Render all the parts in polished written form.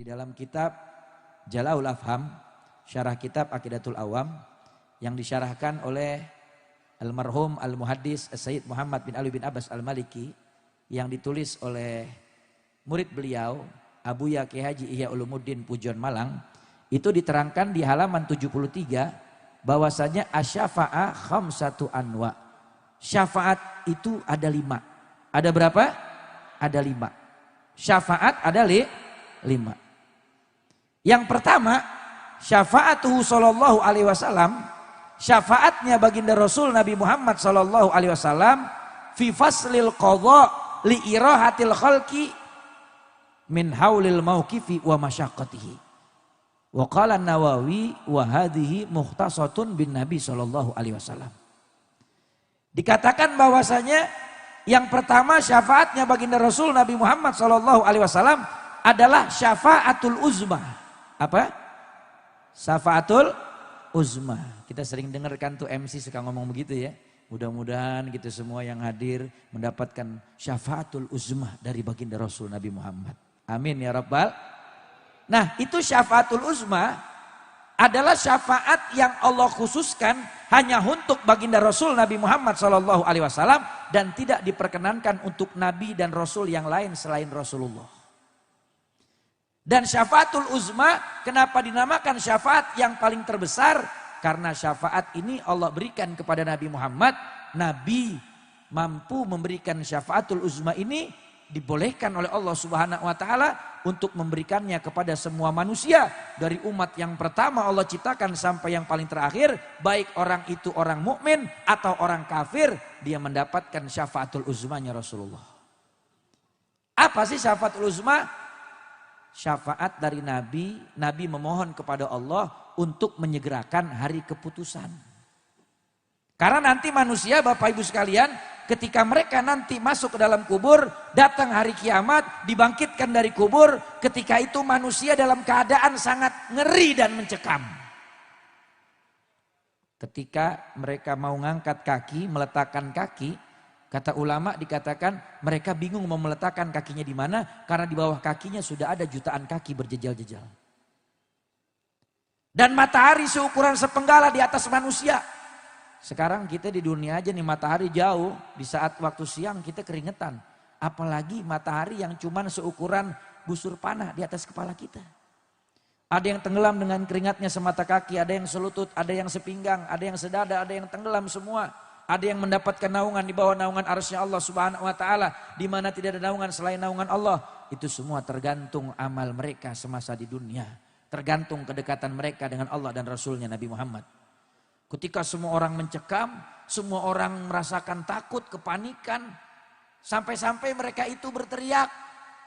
Di dalam kitab Jala'ul Afham, syarah kitab Aqidatul Awam yang disyarahkan oleh almarhum al-muhaddis Sayyid Muhammad bin Ali bin Abbas al-Maliki yang ditulis oleh murid beliau Abuya Kiai Haji Ihya Ulumuddin Pujon Malang, itu diterangkan di halaman 73 bahwasanya asyafa'a khamsatu anwa. Syafaat itu ada 5. Ada berapa? Ada 5. Syafaat ada 5. Yang pertama, syafa'atuhu sallallahu alaihi wasallam, syafaatnya baginda Rasul Nabi Muhammad sallallahu alaihi wasallam fi faslil qadha li irahatil khalqi min haulil mauqifi wa masyaqqatihi. Wa qala Nawawi wa hadhihi mukhtasatun bin Nabi sallallahu alaihi wasallam. Dikatakan bahwasanya yang pertama syafaatnya baginda Rasul Nabi Muhammad sallallahu alaihi wasallam adalah syafaatul uzma. Apa? Syafaatul uzma. Kita sering dengarkan tuh MC suka ngomong begitu ya. Mudah-mudahan gitu semua yang hadir mendapatkan syafaatul uzma dari baginda Rasul Nabi Muhammad. Amin ya Rabbal. Nah, itu syafaatul uzma adalah syafaat yang Allah khususkan hanya untuk baginda Rasul Nabi Muhammad SAW dan tidak diperkenankan untuk Nabi dan Rasul yang lain selain Rasulullah. Dan syafaatul uzma kenapa dinamakan syafaat yang paling terbesar? Karena syafaat ini Allah berikan kepada Nabi Muhammad. Nabi mampu memberikan syafaatul uzma ini, dibolehkan oleh Allah Subhanahu wa taala untuk memberikannya kepada semua manusia dari umat yang pertama Allah ciptakan sampai yang paling terakhir, baik orang itu orang mukmin atau orang kafir, dia mendapatkan syafaatul uzmanya Rasulullah. Apa sih syafaatul uzma? Syafaat dari Nabi, Nabi memohon kepada Allah untuk menyegerakan hari keputusan. Karena nanti manusia Bapak Ibu sekalian, ketika mereka nanti masuk ke dalam kubur, datang hari kiamat, dibangkitkan dari kubur, ketika itu manusia dalam keadaan sangat ngeri dan mencekam. Ketika mereka mau ngangkat kaki, meletakkan kaki, kata ulama dikatakan mereka bingung mau meletakkan kakinya di mana, karena di bawah kakinya sudah ada jutaan kaki berjejal-jejal. Dan matahari seukuran sepenggala di atas manusia. Sekarang kita di dunia aja nih matahari jauh, di saat waktu siang kita keringetan. Apalagi matahari yang cuman seukuran busur panah di atas kepala kita. Ada yang tenggelam dengan keringatnya semata kaki, ada yang selutut, ada yang sepinggang, ada yang sedada, ada yang tenggelam semua. Ada yang mendapatkan naungan di bawah naungan arsy Allah Subhanahu wa taala, di mana tidak ada naungan selain naungan Allah. Itu semua tergantung amal mereka semasa di dunia. Tergantung kedekatan mereka dengan Allah dan Rasulnya Nabi Muhammad. Ketika semua orang mencekam, semua orang merasakan takut, kepanikan, sampai-sampai mereka itu berteriak,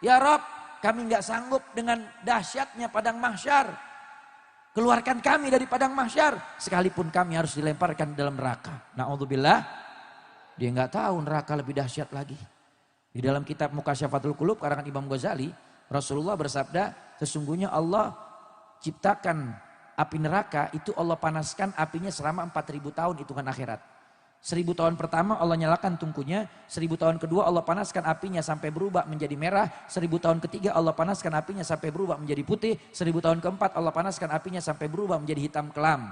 "Ya Rabb, kami nggak sanggup dengan dahsyatnya padang mahsyar. Keluarkan kami dari padang mahsyar, sekalipun kami harus dilemparkan dalam neraka." Na'udzubillah, dia nggak tahu neraka lebih dahsyat lagi. Di dalam kitab Mukasyafatul Qulub karangan Imam Ghazali, Rasulullah bersabda, sesungguhnya Allah ciptakan api neraka itu Allah panaskan apinya selama 4000 tahun hitungan akhirat. 1000 tahun pertama Allah nyalakan tungkunya, 1000 tahun kedua Allah panaskan apinya sampai berubah menjadi merah, 1000 tahun ketiga Allah panaskan apinya sampai berubah menjadi putih, 1000 tahun keempat Allah panaskan apinya sampai berubah menjadi hitam kelam.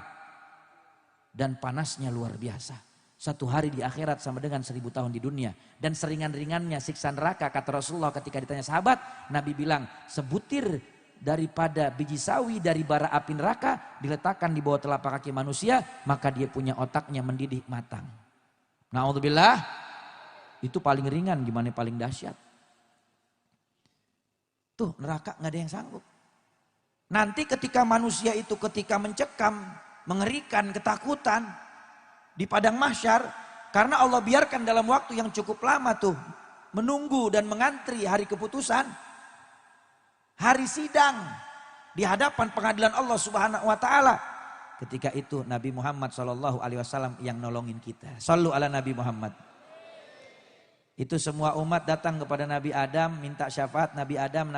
Dan panasnya luar biasa. Satu hari di akhirat sama dengan 1000 tahun di dunia. Dan seringan-ringannya siksa neraka, kata Rasulullah ketika ditanya sahabat, Nabi bilang sebutir daripada biji sawi dari bara api neraka diletakkan di bawah telapak kaki manusia, maka dia punya otaknya mendidih matang. Na'udzubillah, itu paling ringan, gimana paling dahsyat. Tuh neraka gak ada yang sanggup. Nanti ketika manusia itu ketika mencekam, mengerikan, ketakutan di padang mahsyar, karena Allah biarkan dalam waktu yang cukup lama tuh menunggu dan mengantri hari keputusan, hari sidang di hadapan pengadilan Allah Subhanahu wa taala. Ketika itu Nabi Muhammad SAW yang nolongin kita. Shallu ala Nabi Muhammad. Itu semua umat datang kepada Nabi Adam minta syafaat. Nabi Adam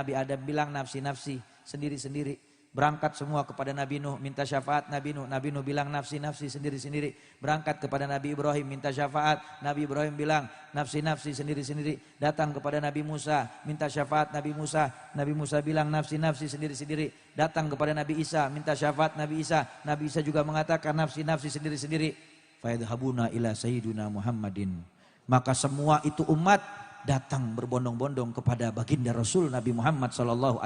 bilang nafsi-nafsi, sendiri-sendiri. Berangkat semua kepada Nabi Nuh, minta syafaat Nabi Nuh. Nabi Nuh bilang nafsi-nafsi sendiri-sendiri. Berangkat kepada Nabi Ibrahim, minta syafaat. Nabi Ibrahim bilang nafsi-nafsi sendiri-sendiri. Datang kepada Nabi Musa, minta syafaat Nabi Musa. Nabi Musa bilang nafsi-nafsi sendiri-sendiri. Datang kepada Nabi Isa, minta syafaat Nabi Isa. Nabi Isa juga mengatakan nafsi-nafsi sendiri-sendiri. Fayadhabuna ila sayyiduna Muhammadin. Maka semua itu umat datang berbondong-bondong kepada baginda Rasul Nabi Muhammad SAW.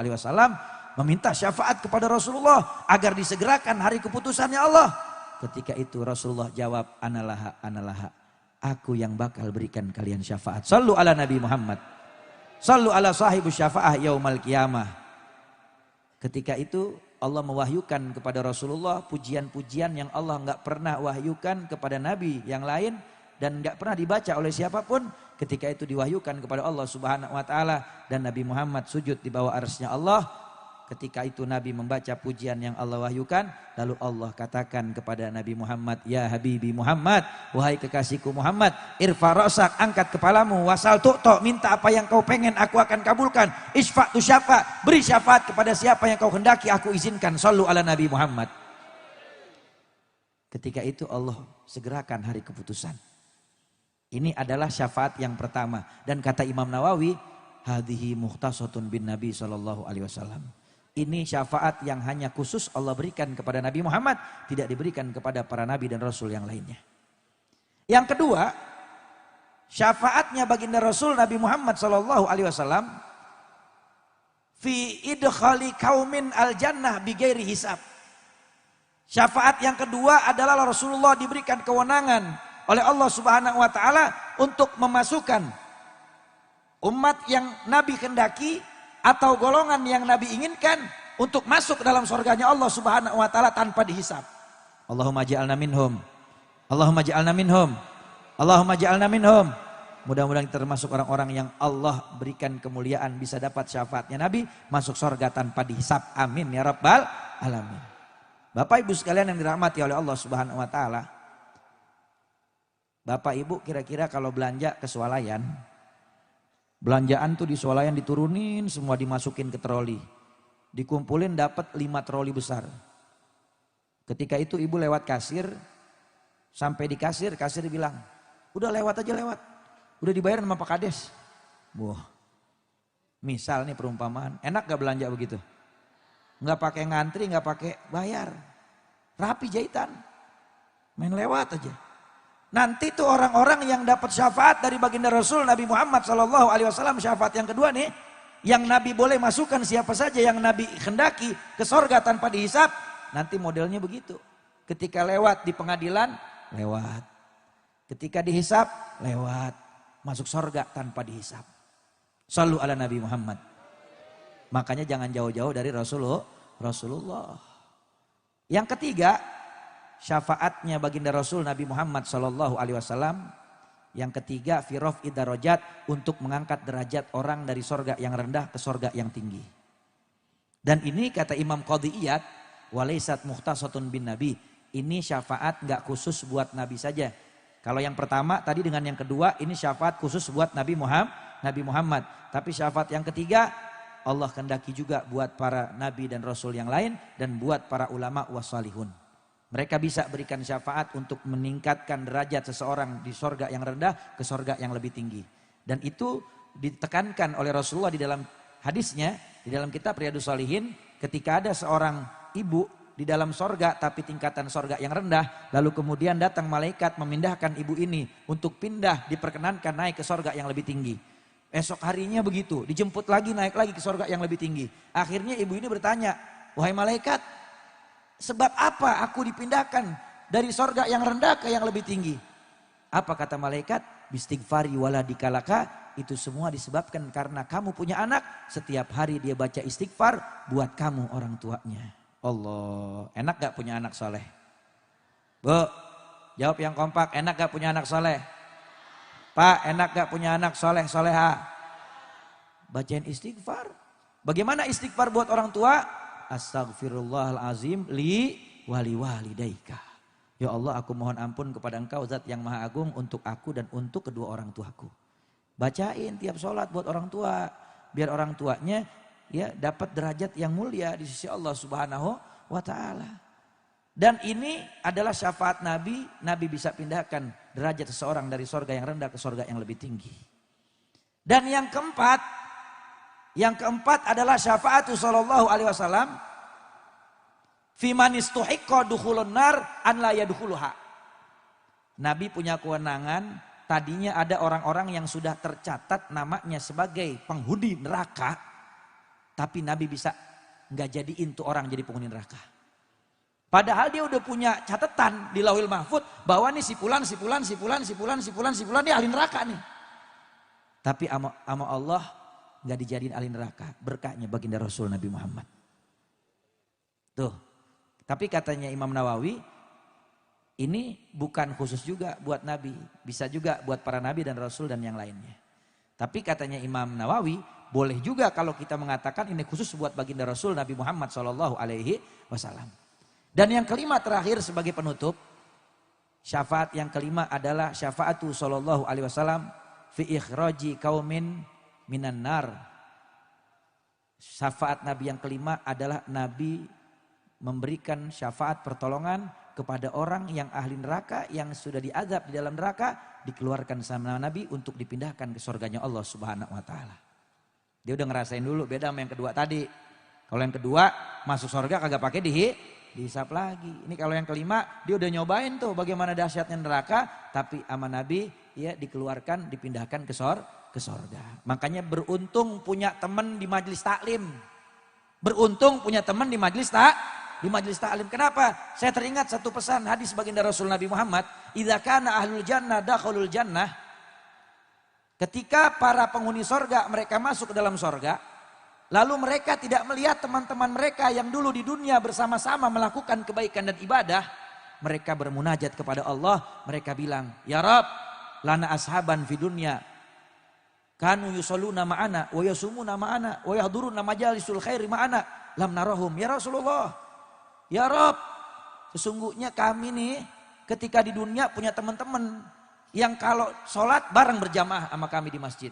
Meminta syafaat kepada Rasulullah agar disegerakan hari keputusannya Allah. Ketika itu Rasulullah jawab, analaha, analaha. Aku yang bakal berikan kalian syafaat. Sallu ala Nabi Muhammad. Sallu ala sahibu syafa'ah yaumal qiyamah. Ketika itu Allah mewahyukan kepada Rasulullah pujian-pujian yang Allah enggak pernah wahyukan kepada Nabi yang lain. Dan enggak pernah dibaca oleh siapapun. Ketika itu diwahyukan kepada Allah Subhanahu wa ta'ala. Dan Nabi Muhammad sujud di bawah arsy-Nya Allah. Ketika itu Nabi membaca pujian yang Allah wahyukan. Lalu Allah katakan kepada Nabi Muhammad, ya Habibi Muhammad, wahai kekasihku Muhammad, irfa ra'sak, angkat kepalamu, wasal tu'to, minta apa yang kau pengen aku akan kabulkan. Isfa' tu syafa', beri syafaat kepada siapa yang kau hendaki aku izinkan. Sallu ala Nabi Muhammad. Ketika itu Allah segerakan hari keputusan. Ini adalah syafaat yang pertama. Dan kata Imam Nawawi, hadhihi mukhtasatun bin Nabi SAW. Ini syafaat yang hanya khusus Allah berikan kepada Nabi Muhammad. Tidak diberikan kepada para Nabi dan Rasul yang lainnya. Yang kedua, syafaatnya baginda Rasul Nabi Muhammad SAW. Fi idkhali kaumin al-jannah bighairi hisab. Syafaat yang kedua adalah Rasulullah diberikan kewenangan oleh Allah Subhanahu wa ta'ala untuk memasukkan umat yang Nabi kendaki atau golongan yang Nabi inginkan untuk masuk dalam surganya Allah Subhanahu wa ta'ala tanpa dihisab. Allahumma ja'alna minhum. Allahumma ja'alna minhum. Allahumma ja'alna minhum. Mudah-mudahan kita termasuk orang-orang yang Allah berikan kemuliaan bisa dapat syafaatnya Nabi masuk surga tanpa dihisab. Amin ya rabbal alamin. Bapak Ibu sekalian yang dirahmati oleh Allah Subhanahu wa ta'ala. Bapak Ibu kira-kira kalau belanja ke swalayan, belanjaan tuh di swalayan diturunin, semua dimasukin ke troli. Dikumpulin dapat 5 troli besar. Ketika itu ibu lewat kasir, sampai di kasir, kasir bilang, udah lewat aja lewat. Udah dibayar sama Pak Kades. Wah, misal nih perumpamaan, enak gak belanja begitu? Nggak pakai ngantri, nggak pakai bayar. Rapi jahitan. Main lewat aja. Nanti tuh orang-orang yang dapat syafaat dari baginda Rasul Nabi Muhammad SAW, syafaat yang kedua nih, yang Nabi boleh masukkan siapa saja yang Nabi kendaki ke sorga tanpa dihisap, nanti modelnya begitu. Ketika lewat di pengadilan, lewat. Ketika dihisap, lewat. Masuk sorga tanpa dihisap. Shallu ala Nabi Muhammad. Makanya jangan jauh-jauh dari Rasulullah. Yang ketiga, syafaatnya baginda Rasul Nabi Muhammad SAW. Yang ketiga, firaf idarojat, untuk mengangkat derajat orang dari sorga yang rendah ke sorga yang tinggi. Dan ini kata Imam Qadhi'iyat, walaysat mukhtasatun bin Nabi. Ini syafaat nggak khusus buat Nabi saja. Kalau yang pertama tadi dengan yang kedua, ini syafaat khusus buat Nabi Muhammad. Tapi syafaat yang ketiga, Allah kendaki juga buat para Nabi dan Rasul yang lain dan buat para ulama wassalihun. Mereka bisa berikan syafaat untuk meningkatkan derajat seseorang di sorga yang rendah ke sorga yang lebih tinggi. Dan itu ditekankan oleh Rasulullah di dalam hadisnya, di dalam kitab Riyadhus Shalihin, ketika ada seorang ibu di dalam sorga tapi tingkatan sorga yang rendah, lalu kemudian datang malaikat memindahkan ibu ini untuk pindah, diperkenankan naik ke sorga yang lebih tinggi. Esok harinya begitu, dijemput lagi naik lagi ke sorga yang lebih tinggi. Akhirnya ibu ini bertanya, wahai malaikat, sebab apa aku dipindahkan dari sorga yang rendah ke yang lebih tinggi? Apa kata malaikat? Bistighfari waladikalaka, itu semua disebabkan karena kamu punya anak. Setiap hari dia baca istighfar buat kamu orang tuanya. Allah, enak gak punya anak soleh? Bu, jawab yang kompak, enak gak punya anak soleh? Pak, enak gak punya anak soleh soleha? Bacain istighfar. Bagaimana istighfar buat orang tua? Astaghfirullahalazim li wali walidaika. Ya Allah, aku mohon ampun kepada Engkau Zat yang Maha Agung untuk aku dan untuk kedua orang tuaku. Bacain tiap sholat buat orang tua. Biar orang tuanya ya dapat derajat yang mulia di sisi Allah Subhanahu wa taala. Dan ini adalah syafaat Nabi, Nabi bisa pindahkan derajat seseorang dari sorga yang rendah ke sorga yang lebih tinggi. Dan yang keempat adalah syafaatu sallallahu alaihi wasallam fi man istuhiqqa dukhulun nar an la yadkhuluha. Nabi punya kewenangan, tadinya ada orang-orang yang sudah tercatat namanya sebagai penghuni neraka, tapi Nabi bisa nggak jadiin tuh orang jadi penghuni neraka. Padahal dia udah punya catatan di Lauhil Mahfuz bahwa nih si fulan dia ahli neraka nih. Tapi ama Allah nggak dijadiin ahli neraka, berkahnya baginda Rasul Nabi Muhammad. Tuh. Tapi katanya Imam Nawawi, ini bukan khusus juga buat Nabi, bisa juga buat para Nabi dan Rasul dan yang lainnya. Tapi katanya Imam Nawawi, boleh juga kalau kita mengatakan ini khusus buat baginda Rasul Nabi Muhammad SAW. Dan yang kelima terakhir sebagai penutup, syafaat yang kelima adalah syafaatu sallallahu alaihi wasallam fi ikhraji qaumin minan nar. Syafaat Nabi yang kelima adalah Nabi memberikan syafaat pertolongan kepada orang yang ahli neraka, yang sudah diazab di dalam neraka, dikeluarkan sama Nabi untuk dipindahkan ke surganya Allah Subhanahu wa taala. Dia udah ngerasain dulu, beda sama yang kedua tadi. Kalau yang kedua masuk surga kagak pakai dihisap lagi. Ini kalau yang kelima dia udah nyobain tuh bagaimana dahsyatnya neraka, tapi sama Nabi ya dikeluarkan, dipindahkan ke surga. Makanya beruntung punya teman di majelis taklim. Beruntung punya teman di majelis taklim. Kenapa? Saya teringat satu pesan hadis baginda Rasul Nabi Muhammad, idza kana ahlul jannah dakhulul jannah. Ketika para penghuni sorga mereka masuk ke dalam sorga, lalu mereka tidak melihat teman-teman mereka yang dulu di dunia bersama-sama melakukan kebaikan dan ibadah. Mereka bermunajat kepada Allah. Mereka bilang, ya Rabb, lana ashaban fi dunya. Kanu yusalluna ma'ana, wa yasumuna ma'ana, wa yahduruna majalisul khairi ma'ana. Lam narahum, ya Rasulullah. Ya Rabb, sesungguhnya kami nih ketika di dunia punya teman-teman yang kalau sholat bareng berjamaah sama kami di masjid.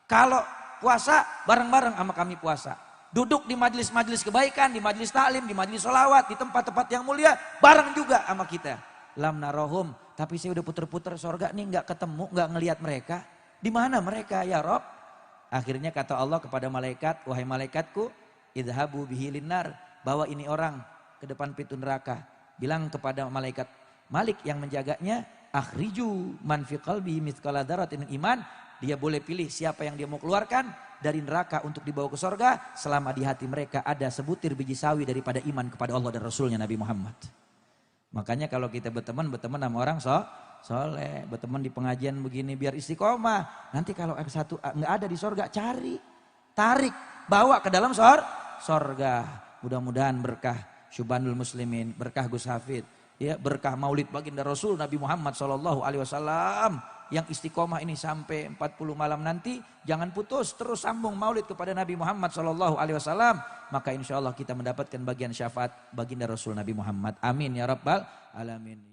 Kalau puasa bareng-bareng sama kami puasa. Duduk di majelis-majelis kebaikan, di majelis taklim, di majelis sholawat, di tempat-tempat yang mulia, bareng juga sama kita. Lam narohum, tapi saya udah puter-puter sorga nih nggak ketemu, nggak ngelihat mereka. Di mana mereka ya Rob? Akhirnya kata Allah kepada malaikat, wahai malaikatku, idhabu bihi linnar, bawa ini orang ke depan pintu neraka. Bilang kepada malaikat Malik yang menjaganya, akhriju man fi qalbi mithqala dzarratin iman. Dia boleh pilih siapa yang dia mau keluarkan dari neraka untuk dibawa ke sorga selama di hati mereka ada sebutir biji sawi daripada iman kepada Allah dan Rasulnya Nabi Muhammad. Makanya kalau kita berteman sama orang soleh, berteman di pengajian begini biar istiqomah. Nanti kalau satu nggak ada di sorga, cari, tarik, bawa ke dalam sorga. Mudah-mudahan berkah Syubanul Muslimin, berkah Gus Hafid, ya berkah Maulid baginda Rasul Nabi Muhammad SAW. Yang istiqomah ini sampai 40 malam nanti, jangan putus, terus sambung maulid kepada Nabi Muhammad SAW. Maka insya Allah kita mendapatkan bagian syafaat baginda Rasul Nabi Muhammad. Amin ya Rabbal Alamin.